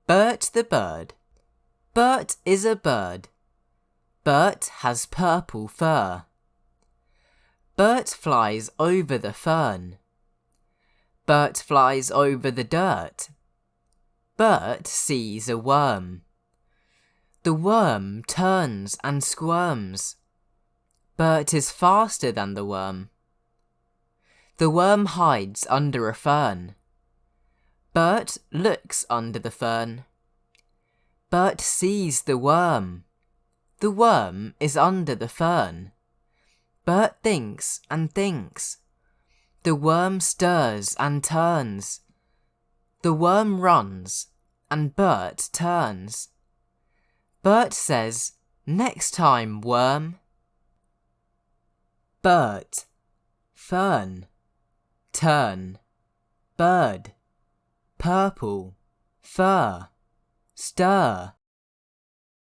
Bert the Bird. Bert is a bird. Bert has purple fur. Bert flies over the fern. Bert flies over the dirt. Bert sees a worm. The worm turns and squirms. Bert is faster than the worm. The worm hides under a fern. Bert looks under the fern. Bert sees the worm. The worm is under the fern. Bert thinks and thinks. The worm stirs and turns. The worm runs, and Bert turns. Bert says, "Next time, worm." Bert, fern, turn, bird, purple, fur, stir.